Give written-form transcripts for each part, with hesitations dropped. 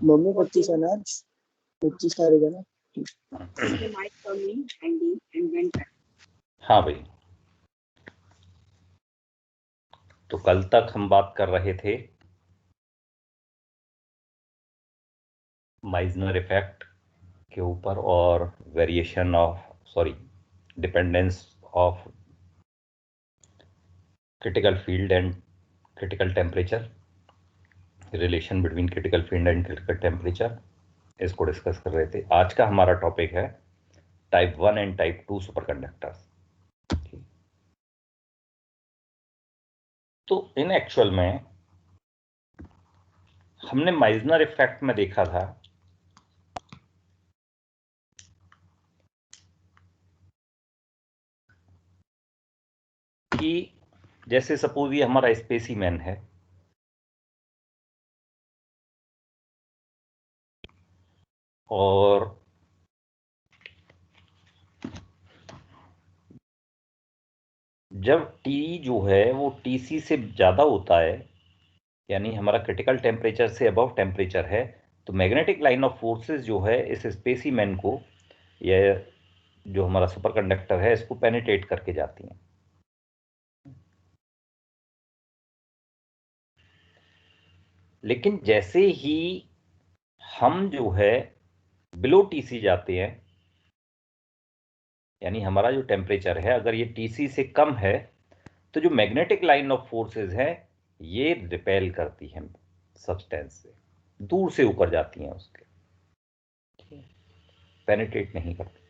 Mummy 25 अनाज 25 करेगा ना। हाँ भाई, तो कल तक हम बात कर रहे थे माइजनर इफेक्ट के ऊपर और variation of dependence of critical field and critical temperature, relation between critical field and critical temperature, इसको डिस्कस कर रहे थे। आज का हमारा टॉपिक है टाइप 1 एंड टाइप 2 सुपरकंडक्टर्स। तो इन एक्चुअल में हमने माइजनर इफेक्ट में देखा था कि जैसे सपोज ये हमारा स्पेसिमेन है और जब T जो है वो TC से ज़्यादा होता है, यानी हमारा क्रिटिकल टेम्परेचर से अबव टेम्परेचर है, तो मैग्नेटिक लाइन ऑफ फोर्सेस जो है इस स्पेसिमेन को, या जो हमारा सुपरकंडक्टर है, इसको पेनिट्रेट करके जाती हैं। लेकिन जैसे ही हम जो है बिलो TC जाते हैं, यानी हमारा जो टेम्परेचर है अगर ये TC से कम है, तो जो मैग्नेटिक लाइन ऑफ फोर्सेस है ये रिपेल करती हैं सब्सटेंस से, दूर से ऊपर जाती हैं उसके, पेनिट्रेट नहीं करती।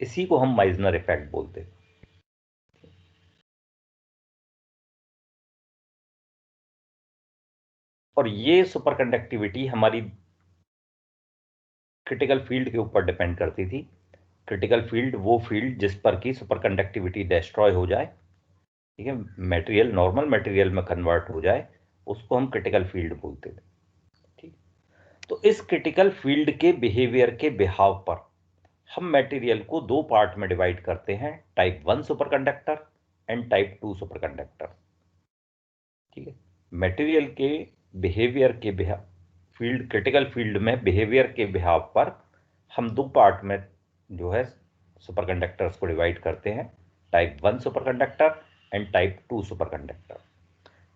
इसी को हम माइजनर इफेक्ट बोलते हैं। और ये सुपरकंडक्टिविटी हमारी क्रिटिकल फील्ड के ऊपर डिपेंड करती थी। क्रिटिकल फील्ड वो फील्ड जिस पर की सुपरकंडक्टिविटी डिस्ट्रॉय हो जाए, ठीक है, मटेरियल नॉर्मल मटेरियल में कन्वर्ट हो जाए, उसको हम क्रिटिकल फील्ड बोलते थे। ठीक, तो इस क्रिटिकल फील्ड के बिहेवियर के बिहाव पर हम मटेरियल को दो पार्ट में डिवाइड करते हैं, type 1 superconductor and type 2 superconductor. ठीक है, मटेरियल के बिहेवियर के फील्ड, क्रिटिकल फील्ड में बिहेवियर के बिहाव पर हम दो पार्ट में जो है सुपरकंडक्टर्स को डिवाइड करते हैं, type 1 superconductor and type 2 superconductor.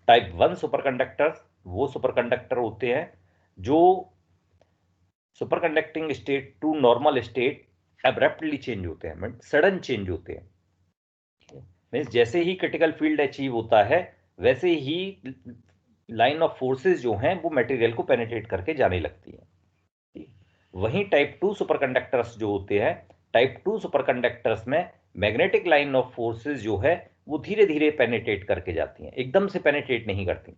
Type 1 superconductors वो सुपरकंडक्टर होते हैं जो superconducting state to normal state abruptly change होते हैं, सडन चेंज होते हैं। मीन्स जैसे ही क्रिटिकल फील्ड अचीव होता है वैसे ही लाइन ऑफ फोर्सेस जो हैं वो मटेरियल को पेनिट्रेट करके जाने लगती हैं। वहीं टाइप 2 सुपरकंडक्टर्स जो होते हैं, टाइप 2 सुपरकंडक्टर्स में मैग्नेटिक लाइन ऑफ फोर्सेस जो है वो धीरे धीरे पेनिट्रेट करके जाती हैं, एकदम से पेनिट्रेट नहीं करती।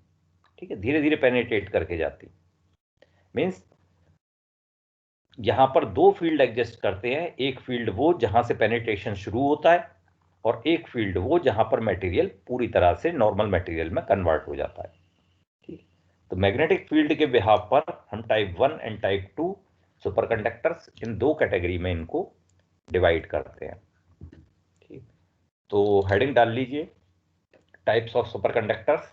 ठीक है, धीरे धीरे पेनिट्रेट करके जाती। मीन्स यहां पर दो फील्ड एग्जिस्ट करते हैं, एक फील्ड वो जहां से पेनिट्रेशन शुरू होता है और एक फील्ड वो जहां पर मटेरियल पूरी तरह से नॉर्मल मटेरियल में कन्वर्ट हो जाता है। ठीक, तो मैग्नेटिक फील्ड के बिहाव पर हम टाइप 1 एंड टाइप 2 सुपरकंडक्टर्स इन दो कैटेगरी में इनको डिवाइड करते हैं। ठीक, तो हेडिंग डाल लीजिए, टाइप्स ऑफ सुपरकंडक्टर्स।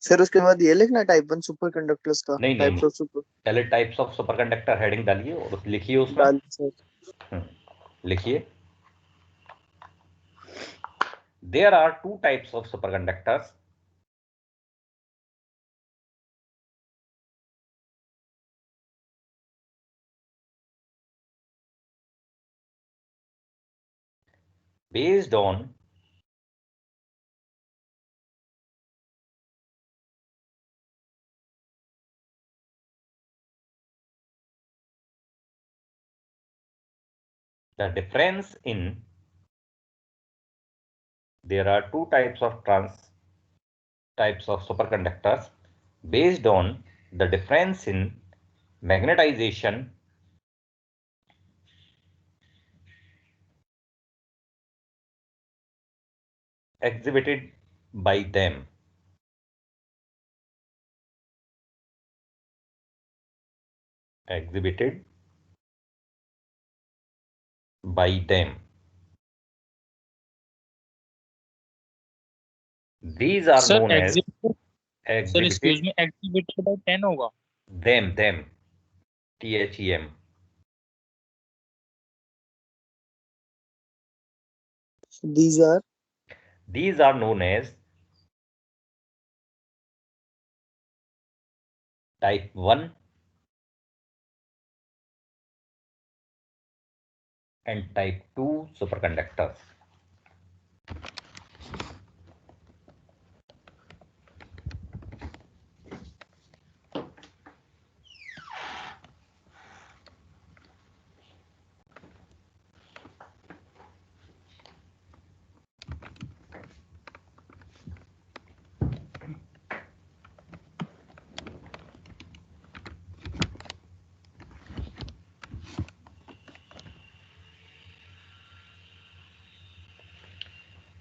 सर उसके बाद ये लिखना टाइप 1 सुपर कंडक्टर्स का, नहीं टाइप्स नहीं, ऑफ सुपर। पहले टाइप्स ऑफ सुपरकंडक्टर हेडिंग डालिए और लिखिए उसमें। डाल सर। लिखिए, there are two types of superconductors. Based on the difference in, there are two types of superconductors based on the difference in magnetization exhibited by them these are sir known as sir excuse exhibited me, activated by 10 होगा। them THEM These are known as type 1 and type 2 superconductors.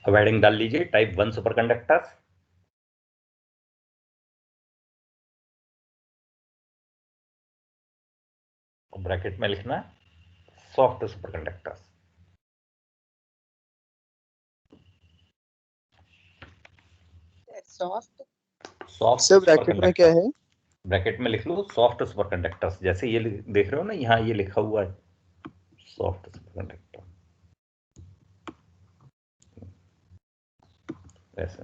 अब heading डाल लीजिए type 1 superconductors. Bracket में लिखना soft superconductors. Soft sir bracket में क्या है? Bracket में लिख लो सॉफ्ट सुपरकंडक्टर्स, जैसे ये देख रहे हो ना, यहाँ ये लिखा हुआ है सॉफ्ट सुपरकंडक्टर, ऐसे।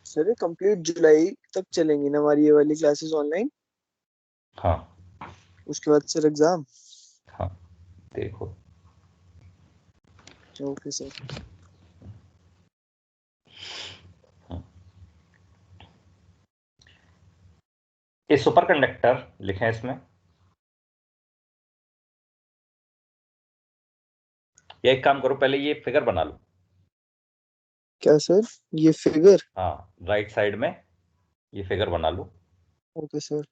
सर ये कंप्लीट जुलाई तक चलेंगी ना हमारी ये वाली क्लासेस ऑनलाइन? हाँ उसके बाद सर एग्जाम? हाँ देखो, ओके सर। ये सुपरकंडक्टर लिखे इसमें, या एक काम करो पहले ये फिगर बना लो। क्या सर? ये फिगर? हाँ राइट साइड में ये फिगर बना लो। Okay sir.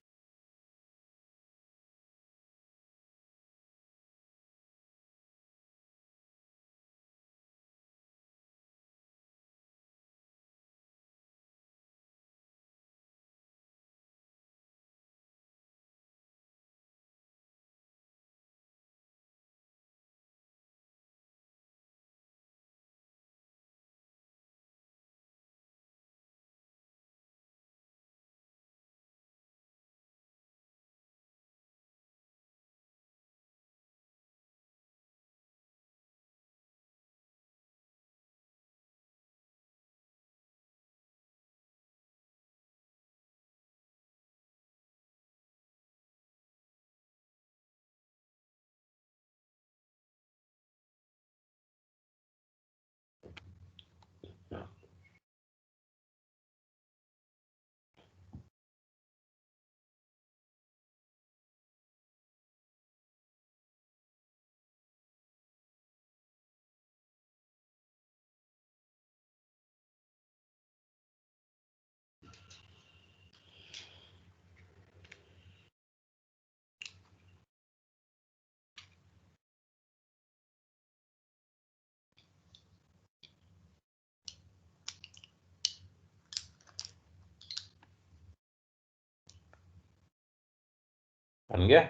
बन गया?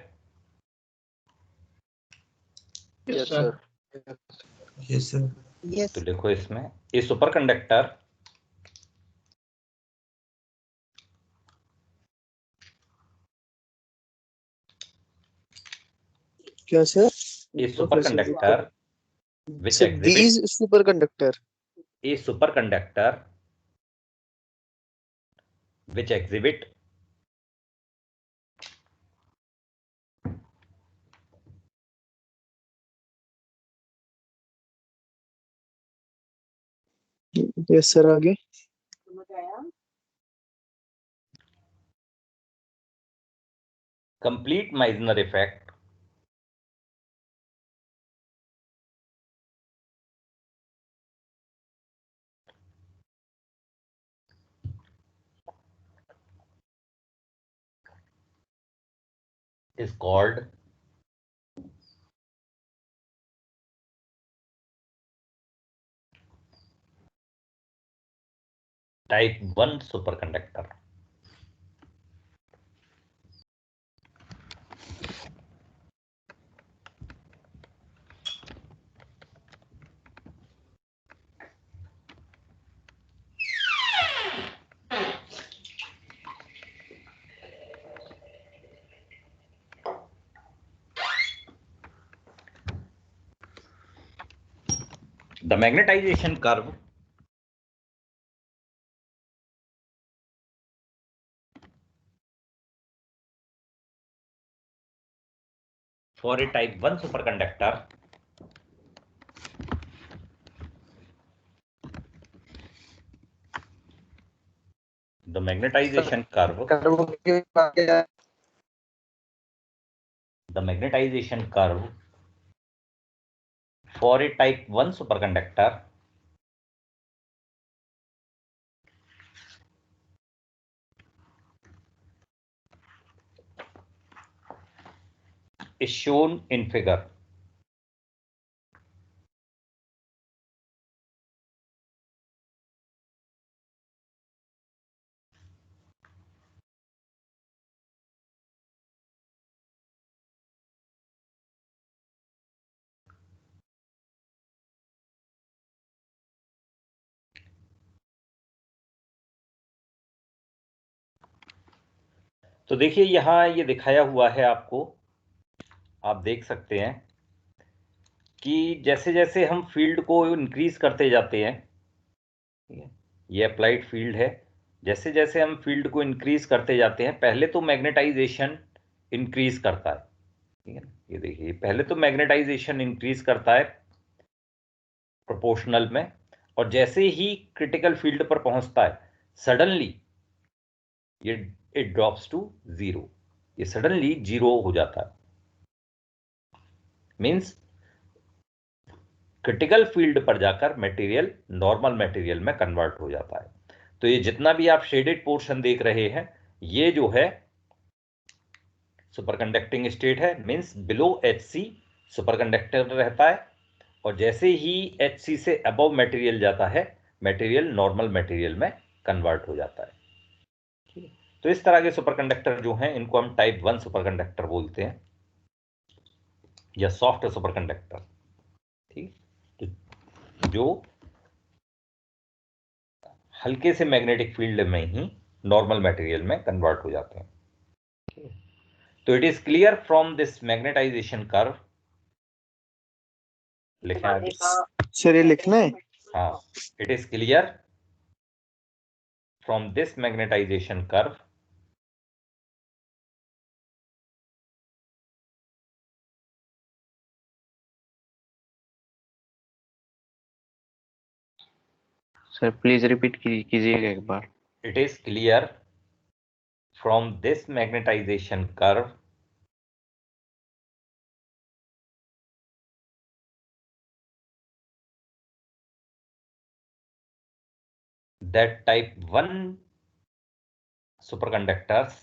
Yes sir. Yes sir. तो देखो इसमें ये सुपरकंडक्टर क्या सर? ये superconductor which sir exhibit these superconductor a superconductor which exhibit yes sir आगे। complete Meissner effect is called type 1 superconductor. The magnetization curve for a type 1 superconductor the magnetization curve for a type 1 superconductor is shown in figure. तो देखिए यहां ये दिखाया हुआ है आपको, आप देख सकते हैं कि जैसे जैसे हम फील्ड को इंक्रीज करते जाते हैं, ठीक है, ये अप्लाइड फील्ड है, जैसे जैसे हम फील्ड को इंक्रीज करते जाते हैं पहले तो मैग्नेटाइजेशन इंक्रीज करता है, ठीक है, ये देखिए पहले तो मैग्नेटाइजेशन इंक्रीज करता है प्रोपोर्शनल में, और जैसे ही क्रिटिकल फील्ड पर पहुंचता है सडनली ये इट ड्रॉप्स टू जीरो, ये सडनली जीरो हो जाता है, मींस क्रिटिकल फील्ड पर जाकर मटेरियल नॉर्मल मटेरियल में कन्वर्ट हो जाता है। तो ये जितना भी आप शेडेड पोर्शन देख रहे हैं ये जो है सुपरकंडक्टिंग स्टेट है, मींस बिलो HC सुपरकंडक्टर रहता है, और जैसे ही HC से अबव मटेरियल जाता है मटेरियल नॉर्मल मटेरियल में कन्वर्ट हो जाता है, ठीक है। तो इस तरह के सुपरकंडक्टर जो हैं इनको हम टाइप 1 सुपरकंडक्टर बोलते हैं या सॉफ्ट सुपरकंडक्टर, ठीक, तो जो हल्के से मैग्नेटिक फील्ड में ही नॉर्मल मटेरियल में कन्वर्ट हो जाते हैं, ठीक है। तो it is clear from this magnetization curve, लिखा है सर ये लिखना है? हाँ, it is clear from this magnetization curve sir please repeat कीजिएगा एक बार। It is clear from this magnetization curve that type 1 superconductors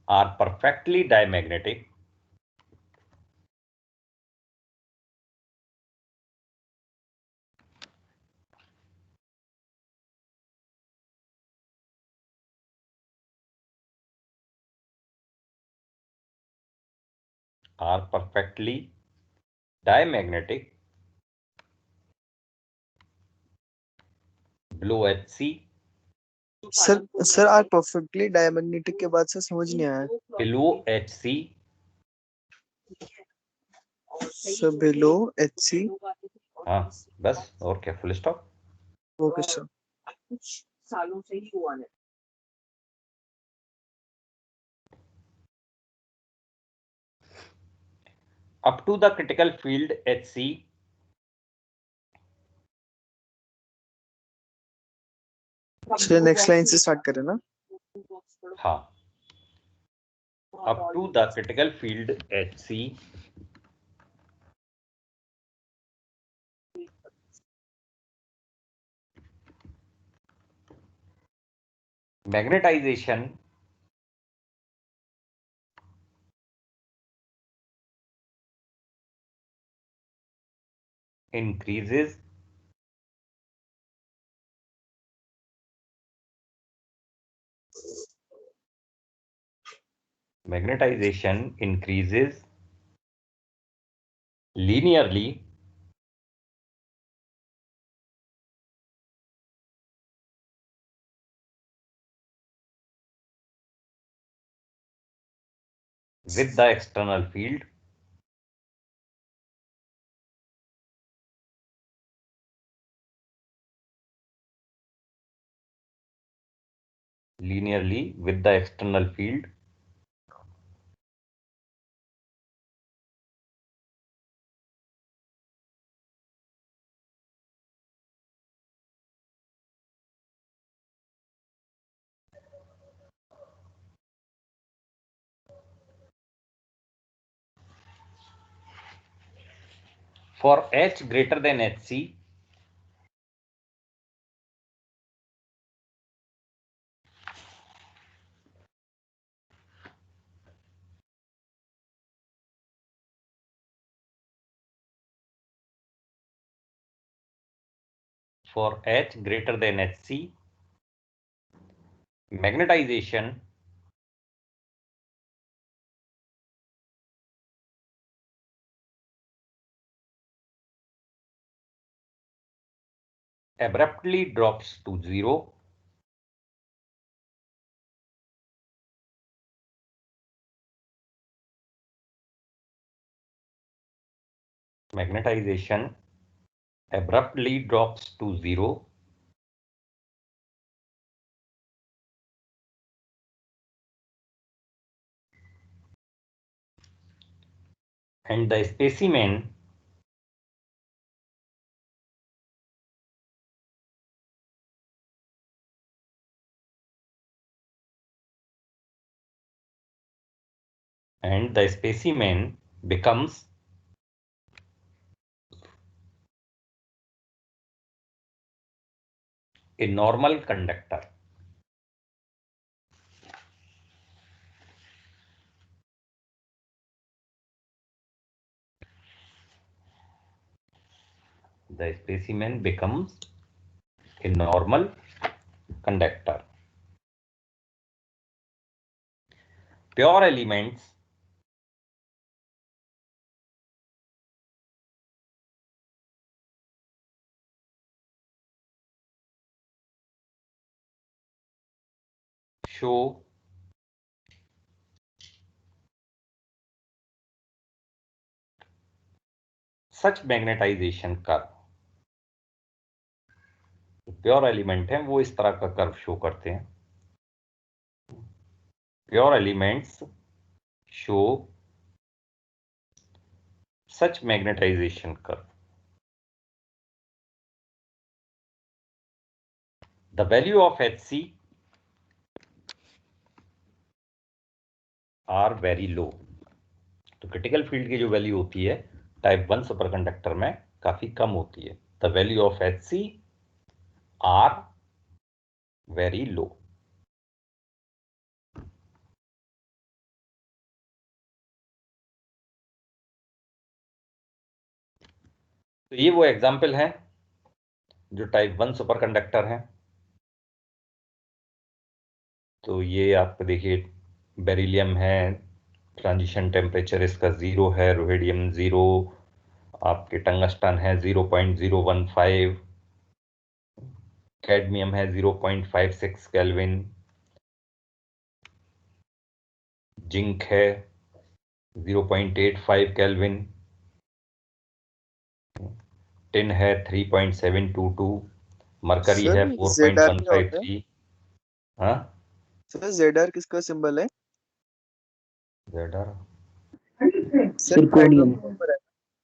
are perfectly diamagnetic below HC, sir आज परफेक्टली डायमैग्नेटिक के बाद से समझ नहीं आया। below HC, sir below HC, हाँ बस, और क्या, फुल स्टॉप। Okay sir. सालों से ही हुआ है। Up to the critical field HC चलिए नेक्स्ट लाइन से स्टार्ट करें ना। हाँ, up to the critical field HC magnetization increases linearly with the external field for H greater than HC. For H greater than HC, magnetization abruptly drops to 0 magnetization abruptly drops to 0 and the specimen becomes a normal conductor. The specimen becomes a normal conductor. Pure elements show such magnetization curve. Pure element हैं वो इस तरह का curve show करते हैं. Pure elements show such magnetization curve. The value of HC are very low. तो critical field की जो वैल्यू होती है टाइप 1 सुपरकंडक्टर में काफी कम होती है. The value of HC are very low. तो ये वो एग्जाम्पल है जो टाइप 1 सुपरकंडक्टर हैं. तो ये आपको देखिए बेरिलियम है, ट्रांजिशन टेम्परेचर इसका 0 है, रोहेडियम 0, आपके टंगस्टन है 0.015, कैडमियम है 0.56 केल्विन, जिंक है 0.85 केल्विन, टिन है 3.722, मरकरी है 4.153. हाँ सर जेडआर किसका सिंबल है? ZR Zirconium.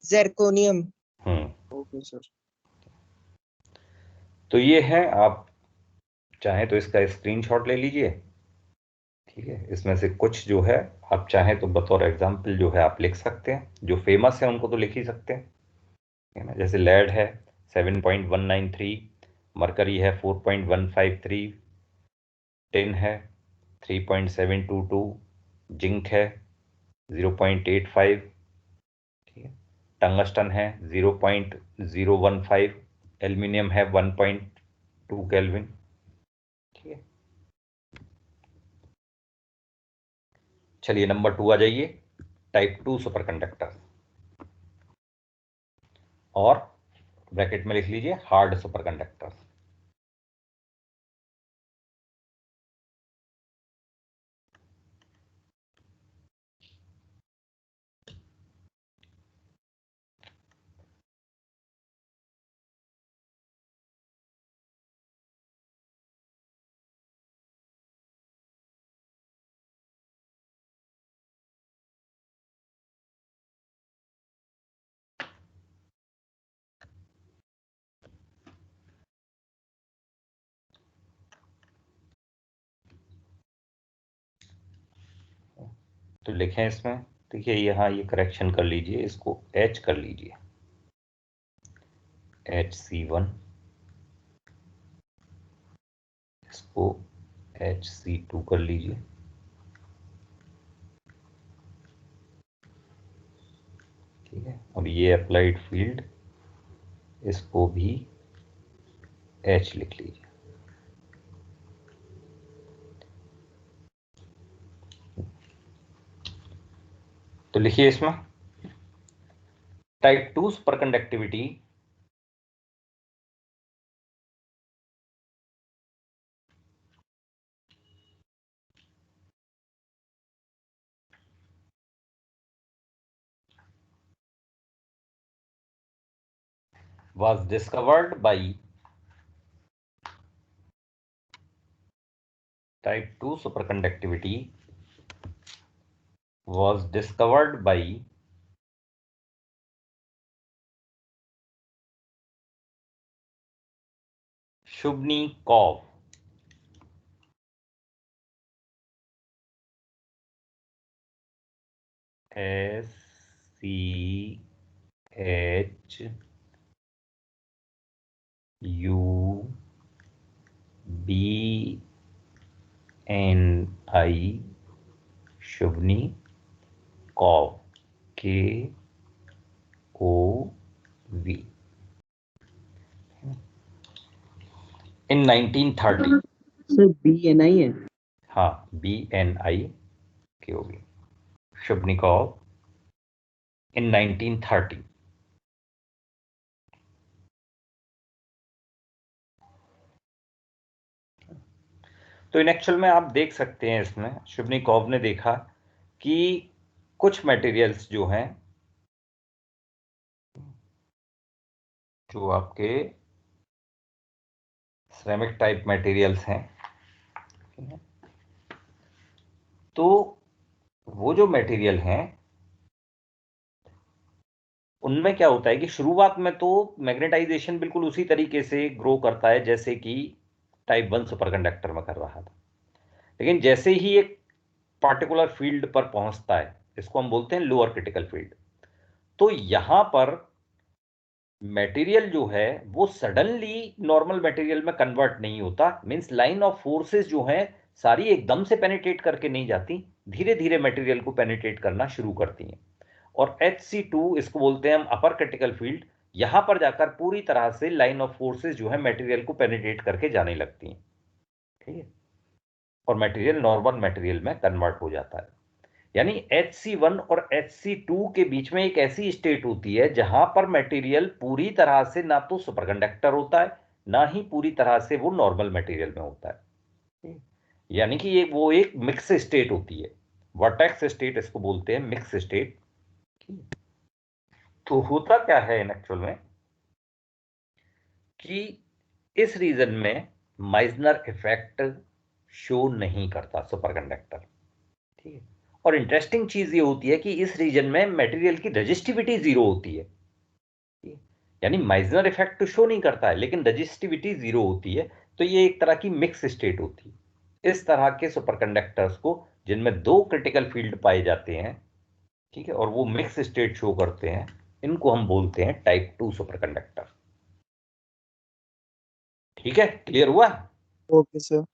Zirconium. Okay sir. तो ये है आप चाहे तो इसका स्क्रीनशॉट ले लीजिए, ठीक है। इसमें से कुछ जो है आप चाहें तो बतौर एग्जाम्पल जो है आप लिख सकते हैं, जो फेमस है उनको तो लिख ही सकते हैं, है ना। जैसे लेड है 7.193, मरकरी है 4.153, टिन है 3.722, जिंक है 0.85, ठीक है। टंगस्टन है 0.015, एल्यूमिनियम है 1.2 केल्विन, ठीक है। चलिए नंबर 2 आ जाइए, टाइप 2 सुपर कंडक्टर, और ब्रैकेट में लिख लीजिए हार्ड सुपर कंडक्टर। तो लिखें इसमें, देखिए यहाँ ये करेक्शन कर लीजिए, इसको H कर लीजिए, HC1, इसको HC2 कर लीजिए, ठीक है। और ये अप्लाइड फील्ड, इसको भी H लिख लीजिए। तो लिखिए इसमें type 2 super conductivity was discovered by type 2 superconductivity was discovered by Shubnikov, SCHUBNI, Shubnikov, KOV, in 1930। Sir BNI है। हाँ, BNI KOV, Shubnikov in 1930। तो इन एक्चुअल में आप देख सकते हैं, इसमें शुभनिकोव ने देखा कि कुछ मटेरियल्स जो हैं, जो आपके सिरेमिक टाइप मटेरियल्स हैं, तो वो जो मटेरियल हैं उनमें क्या होता है कि शुरुआत में तो मैग्नेटाइजेशन बिल्कुल उसी तरीके से ग्रो करता है जैसे कि टाइप 1 सुपरकंडक्टर में कर रहा था, लेकिन जैसे ही एक पार्टिकुलर फील्ड पर पहुंचता है, इसको हम बोलते हैं लोअर क्रिटिकल फील्ड, तो यहां पर मटेरियल जो है वो सडनली नॉर्मल मटेरियल में कन्वर्ट नहीं होता। मींस लाइन ऑफ फोर्सेस जो हैं सारी एकदम से पेनिट्रेट करके नहीं जाती, धीरे धीरे मटेरियल को पेनिट्रेट करना शुरू करती हैं। और HC2 इसको बोलते हैं हम अपर क्रिटिकल फील्ड, यहां पर जाकर पूरी तरह से लाइन ऑफ फोर्सेस जो है मटेरियल को पेनिट्रेट करके जाने लगती हैं, ठीक है, और मटेरियल नॉर्मल मटेरियल में कन्वर्ट हो जाता है। यानी HC1 और HC2 के बीच में एक ऐसी स्टेट होती है जहां पर मटेरियल पूरी तरह से ना तो सुपरकंडक्टर होता है, ना ही पूरी तरह से वो नॉर्मल मटेरियल में होता है, यानी कि वो एक मिक्स स्टेट होती है। वर्टेक्स स्टेट इसको बोलते हैं, मिक्स स्टेट। तो होता क्या है इन एक्चुअल में कि इस रीजन में माइजनर इफेक्ट शो नहीं करता सुपरकंडक्टर, ठीक है। और इंटरेस्टिंग चीज ये होती है कि इस रीजन में मटेरियल की रेजिस्टिविटी 0 होती है, यानी माइजनर इफेक्ट तो शो नहीं करता है लेकिन रेजिस्टिविटी 0 होती है, तो ये एक तरह की मिक्स स्टेट होती है। इस तरह के सुपरकंडक्टर्स को, जिनमें दो क्रिटिकल फील्ड पाए जाते हैं, ठीक है, और वो मिक्स स्टेट शो करते हैं, इनको हम बोलते हैं टाइप 2 सुपरकंडक्टर। ठीक है, क्लियर हुआ? Okay sir.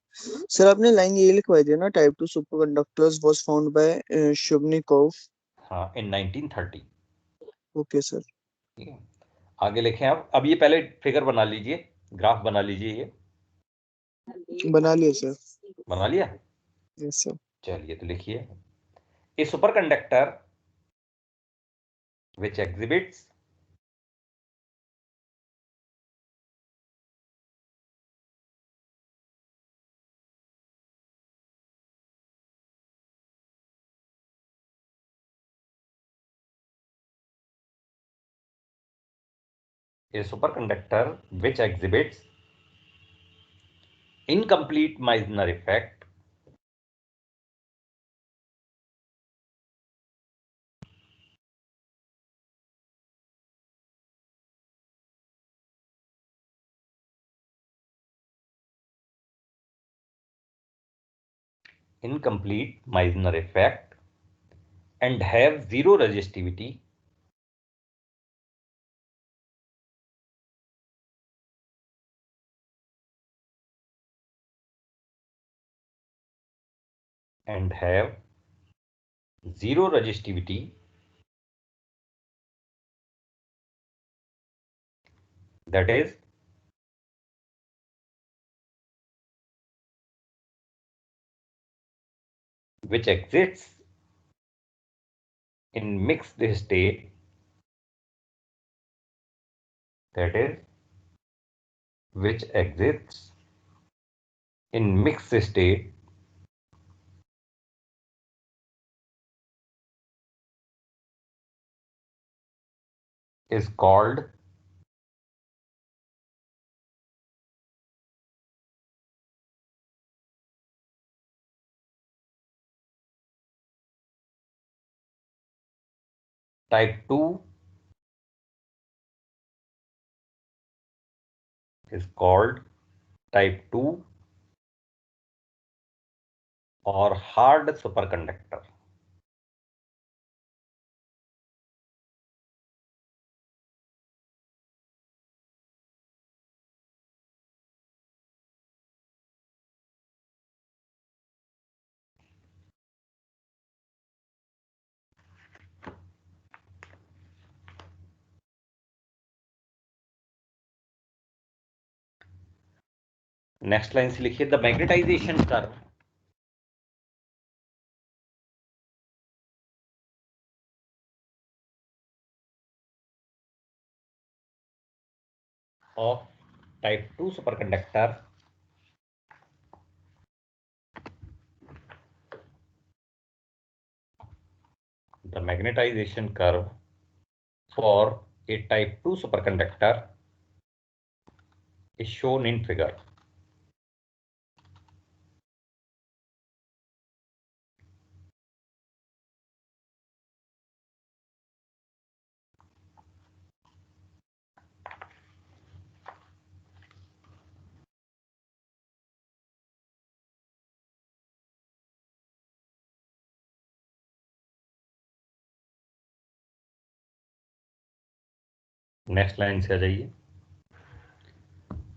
सर आपने लाइन ये लिखवाई थी ना, type 2 superconductors was found by Shubnikov. हाँ, इन 1930। Okay sir. ठीक है, आगे लिखें। अब ये पहले फिगर बना लीजिए, ग्राफ बना लीजिए। ये बना लिया सर। बना लिया? Yes sir. चलिए तो लिखिए, ए superconductor which exhibits a superconductor which exhibits incomplete Meissner effect and have zero resistivity and have zero resistivity that is which exists in mixed state, that is which exists in mixed state is called type 2 is called type 2 or hard superconductor. Next line से लिखिए, the magnetization curve of type 2 superconductor the magnetization curve for a type 2 superconductor is shown in figure. Next line से आ जाइए,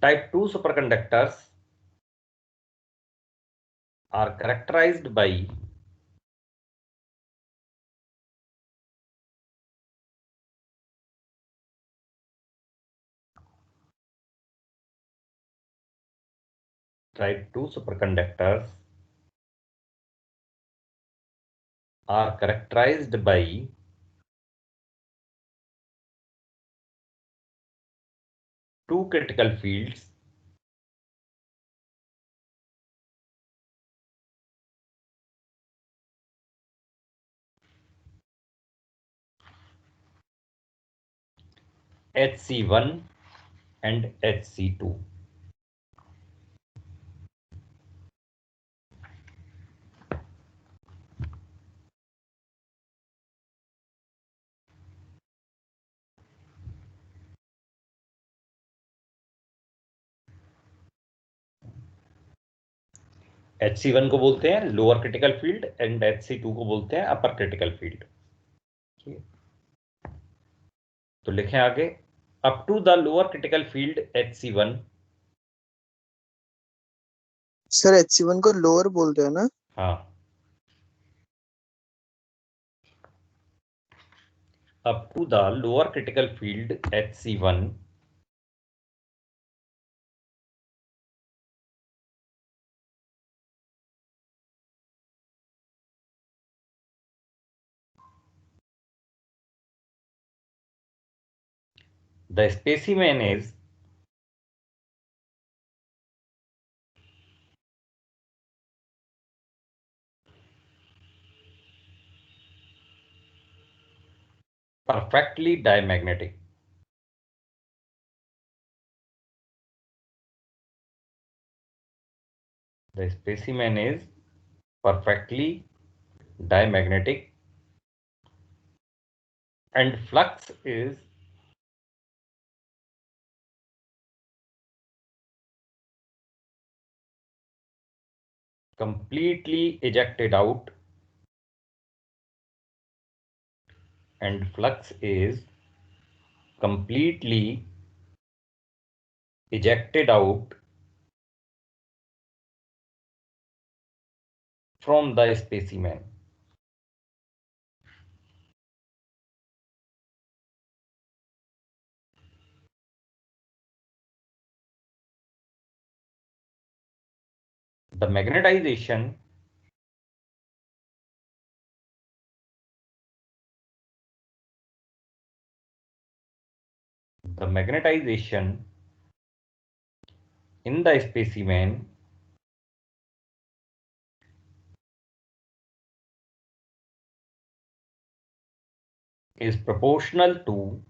टाइप 2 superconductors are characterized by type 2 superconductors are characterized by two critical fields Hc1 and Hc2. HC1 को बोलते हैं lower critical field and HC2 को बोलते हैं अपर क्रिटिकल फील्ड। तो लिखें आगे, up to the lower critical field HC1। Sir HC1 को लोअर बोलते हैं ना? हाँ, up to the lower critical field HC1 the specimen is perfectly diamagnetic. The specimen is perfectly diamagnetic and flux is completely ejected out, and flux is completely ejected out from the specimen. The magnetization in the specimen is proportional to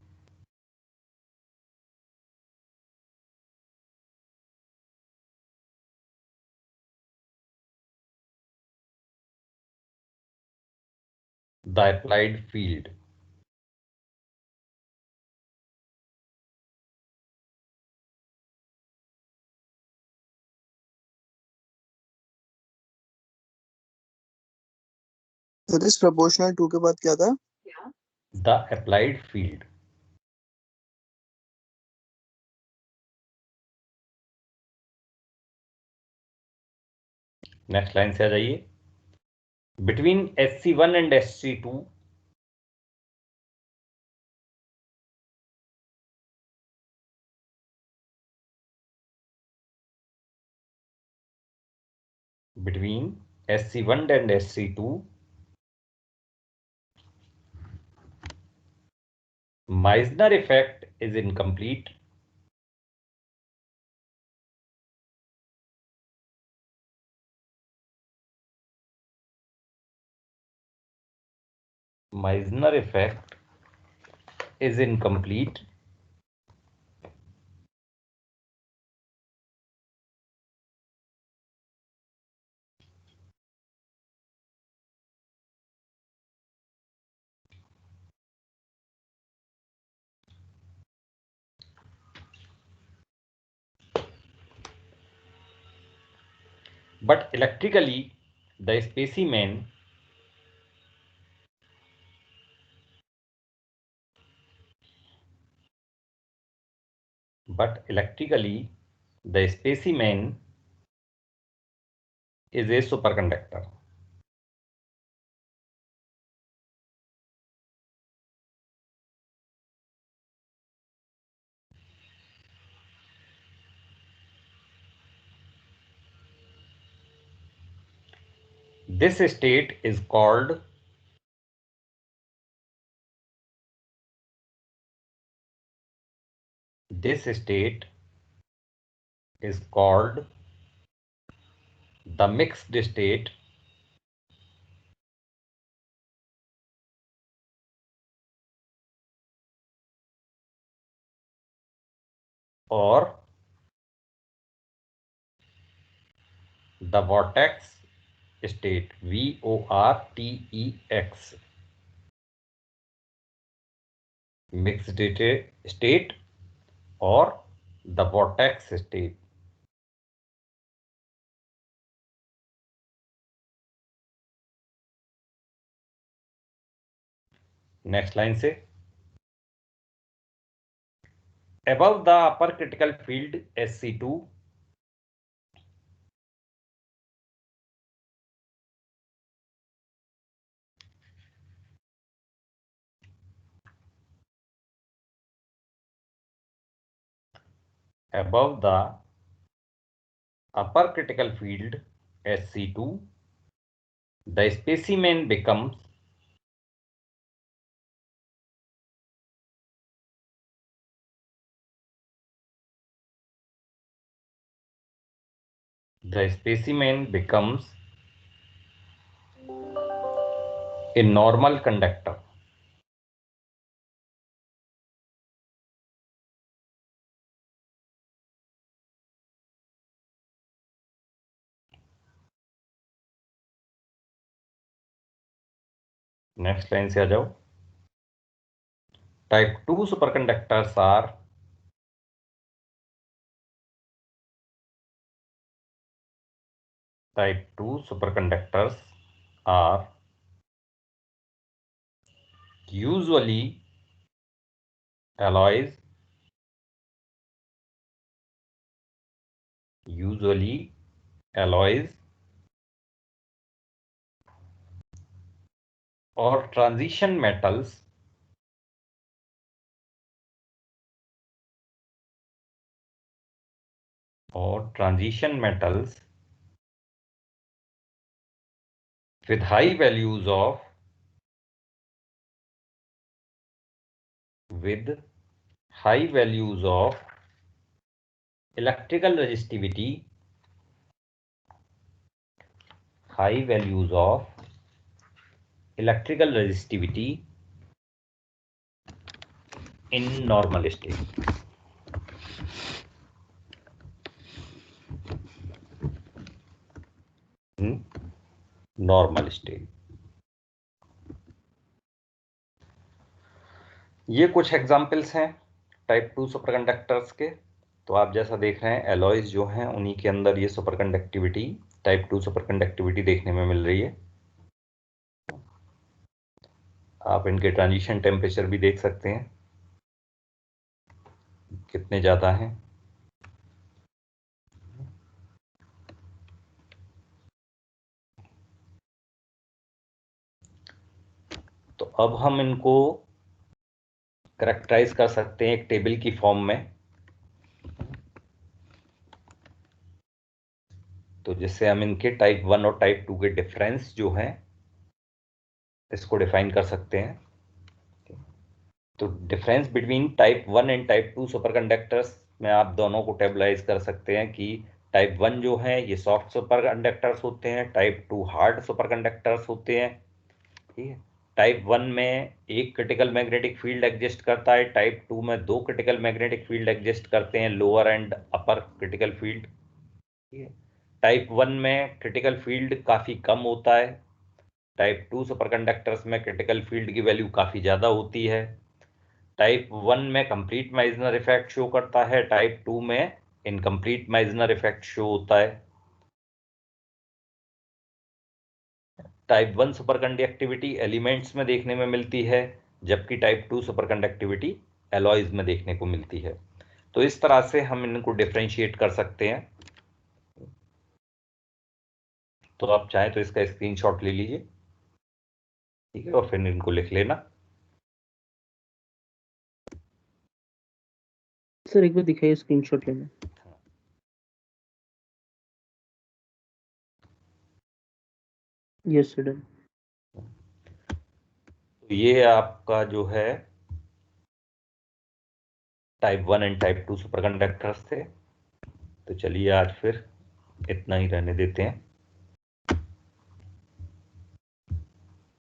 the applied field. तो this proportional to के बाद क्या था? क्या? The applied field. Next line से आ जाइए, between SC1 and SC2 between SC1 and SC2 Meissner effect is incomplete. Meissner effect is incomplete but electrically the specimen is a superconductor. This state is called the mixed state or the vortex state, VORTEX, mixed state or the vortex state. Next line से, above the upper critical field SC2 above the upper critical field SC2 the specimen becomes a normal conductor. Next line से आ जाओ, टाइप 2 superconductors are usually alloys or transition metals with high values of electrical resistivity in normal state. ये कुछ examples हैं type 2 superconductors के। तो आप जैसा देख रहे हैं एलॉयज जो हैं उन्हीं के अंदर ये सुपरकंडक्टिविटी, टाइप 2 सुपरकंडक्टिविटी देखने में मिल रही है। आप इनके ट्रांजिशन टेम्परेचर भी देख सकते हैं कितने ज़्यादा हैं। तो अब हम इनको कैरेक्टराइज कर सकते हैं एक टेबल की फॉर्म में, तो जिससे हम इनके टाइप 1 और टाइप 2 के डिफरेंस जो हैं इसको डिफाइन कर सकते हैं। तो difference between type 1 and type 2 superconductors में आप दोनों को टेबलाइज कर सकते हैं कि टाइप 1 जो है ये सॉफ्ट सुपरकंडक्टर्स होते हैं, टाइप 2 हार्ड सुपरकंडक्टर्स होते हैं। ठीक है, टाइप 1 में एक क्रिटिकल मैग्नेटिक फील्ड एग्जिस्ट करता है, टाइप 2 में 2 क्रिटिकल मैग्नेटिक फील्ड एग्जिस्ट करते हैं, lower and upper critical field. ठीक है, टाइप 1 में क्रिटिकल फील्ड काफ़ी कम होता है, टाइप 2 सुपरकंडक्टर्स में क्रिटिकल फील्ड की वैल्यू काफ़ी ज़्यादा होती है। टाइप 1 में कंप्लीट माइजनर इफेक्ट शो करता है, टाइप 2 में इनकम्प्लीट माइजनर इफेक्ट शो होता है। टाइप 1 सुपरकंडक्टिविटी एलिमेंट्स में देखने में मिलती है, जबकि टाइप 2 सुपरकंडक्टिविटी एलॉयज में देखने को मिलती है। तो इस तरह से हम इनको डिफरेंशिएट कर सकते हैं। तो आप चाहें तो इसका स्क्रीनशॉट ले लीजिए, ठीक है, और फिर इनको लिख लेना। सर एक बार दिखाइए स्क्रीनशॉट लेना। Yes sir done. तो ये आपका जो है टाइप 1 एंड टाइप 2 सुपरकंडक्टर्स थे। तो चलिए आज फिर इतना ही रहने देते हैं।